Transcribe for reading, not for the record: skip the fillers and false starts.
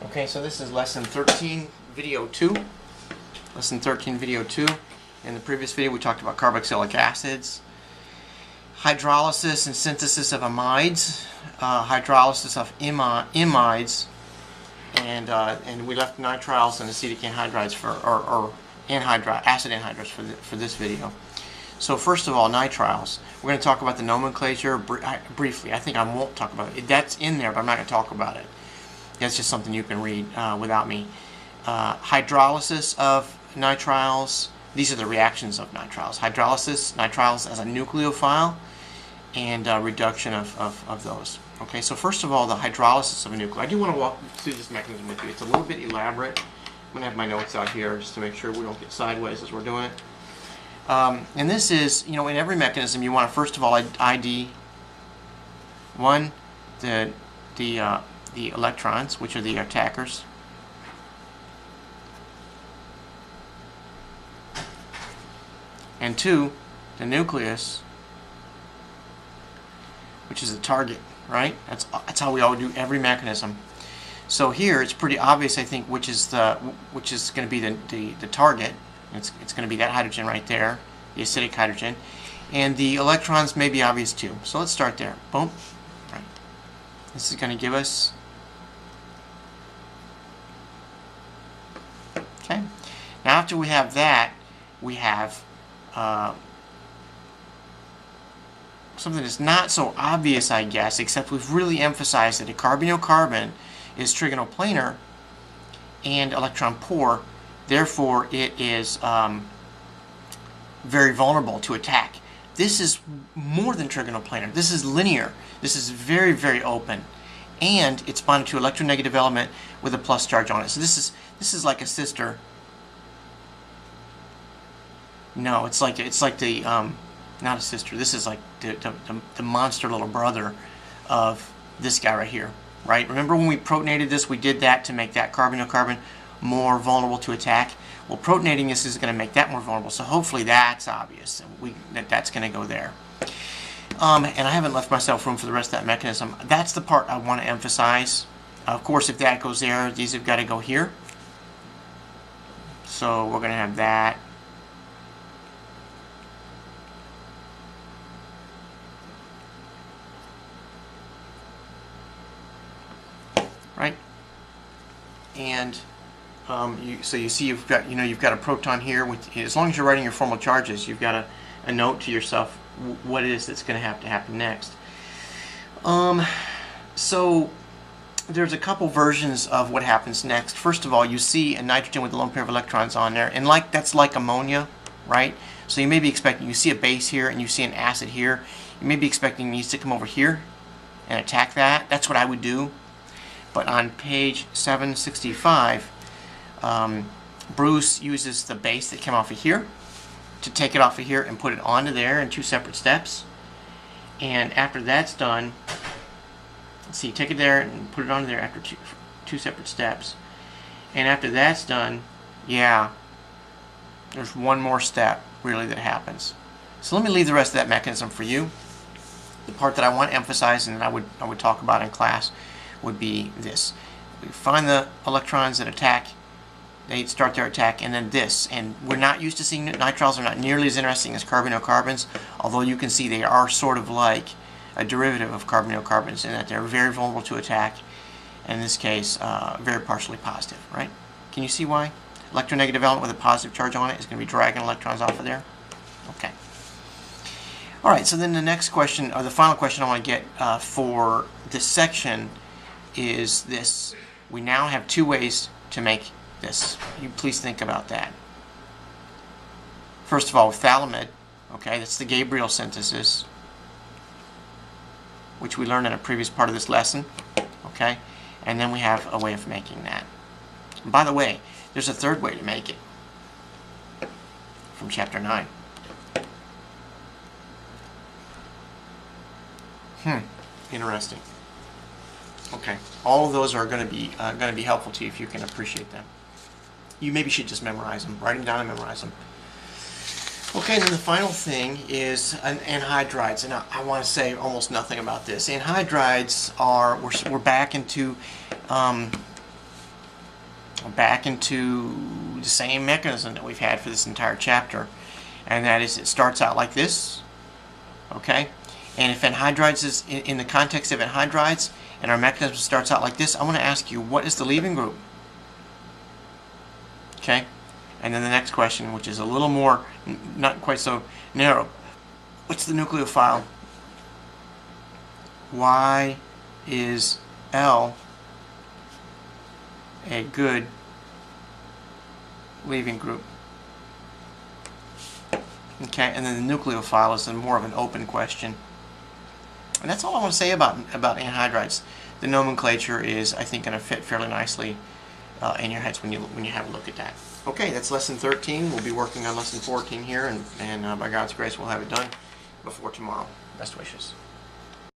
Okay, so this is lesson 13, video 2. Lesson 13, video 2. In the previous video, we talked about carboxylic acids, hydrolysis and synthesis of amides, hydrolysis of imides, and we left nitriles and acetic anhydrides or acid anhydrides for this video. So first of all, nitriles. We're going to talk about the nomenclature briefly. I think I won't talk about it. That's in there, but I'm not going to talk about it. That's just something you can read without me. Hydrolysis of nitriles. These are the reactions of nitriles. Hydrolysis, nitriles as a nucleophile, and reduction of those. Okay, so first of all, the hydrolysis of a nuclei. I do want to walk through this mechanism with you. It's a little bit elaborate. I'm going to have my notes out here just to make sure we don't get sideways as we're doing it. And this is, in every mechanism, you want to first of all ID one, the electrons, which are the attackers. And two, the nucleus, which is the target, right? That's how we all do every mechanism. So here it's pretty obvious, I think, which is going to be the target. It's going to be that hydrogen right there, the acidic hydrogen, and the electrons may be obvious too. So let's start there. Boom. Right. This is going to give us. Okay. Now after we have that, we have something that's not so obvious, I guess, except we've really emphasized that a carbonyl-carbon is trigonoplanar and electron poor. Therefore, it is very vulnerable to attack. This is more than trigonoplanar. This is linear. This is very, very open, and it's bonded to electronegative element with a plus charge on it. So this is like a sister. No, it's like the not a sister. This is like the monster little brother of this guy right here. Right? Remember when we protonated this? We did that to make that carbonyl-carbon more vulnerable to attack. Well, protonating this is going to make that more vulnerable. So hopefully that's obvious. That's going to go there. And I haven't left myself room for the rest of that mechanism. That's the part I want to emphasize. Of course, if that goes there, these have got to go here. So we're going to have that. Right? And so you see you've got a proton here. As long as you're writing your formal charges, you've got a note to yourself what it is that's going to have to happen next. So there's a couple versions of what happens next. First of all, you see a nitrogen with a lone pair of electrons on there, and that's like ammonia, right? So you may be expecting, you see a base here and you see an acid here. You may be expecting these to come over here and attack that. That's what I would do. But on page 765, Bruce uses the base that came off of here to take it off of here and put it onto there in two separate steps. And after that's done, let's see, take it there and put it onto there after two separate steps. And after that's done, yeah, there's one more step really that happens. So let me leave the rest of that mechanism for you. The part that I want to emphasize and that I would talk about in class would be this. We find the electrons that attack, they start their attack, and then this. And we're not used to seeing nitriles are not nearly as interesting as carbonyl-carbons, although you can see they are sort of like a derivative of carbonyl-carbons in that they're very vulnerable to attack, and in this case, very partially positive, right? Can you see why? Electronegative element with a positive charge on it is going to be dragging electrons off of there. Okay. All right, so then the next question, or the final question I want to get for this section is this. We now have two ways to make this. You please think about that. First of all, with phthalimide, okay, that's the Gabriel synthesis, which we learned in a previous part of this lesson, okay, and then we have a way of making that. And by the way, there's a third way to make it from chapter 9. Interesting. Okay, all of those are going to be helpful to you if you can appreciate them. You maybe should just memorize them, write them down and memorize them. Okay, and then the final thing is anhydrides, and I want to say almost nothing about this. Anhydrides are we're back into back into the same mechanism that we've had for this entire chapter, and that is it starts out like this, okay? And if anhydrides is in the context of anhydrides and our mechanism starts out like this, I want to ask you, what is the leaving group? Okay? And then the next question, which is a little more, not quite so narrow, what's the nucleophile? Why is L a good leaving group? Okay, and then the nucleophile is more of an open question. And that's all I want to say about anhydrides. The nomenclature is, I think, going to fit fairly nicely in your heads when you have a look at that. Okay, that's lesson 13. We'll be working on lesson 14 here, and by God's grace, we'll have it done before tomorrow. Best wishes.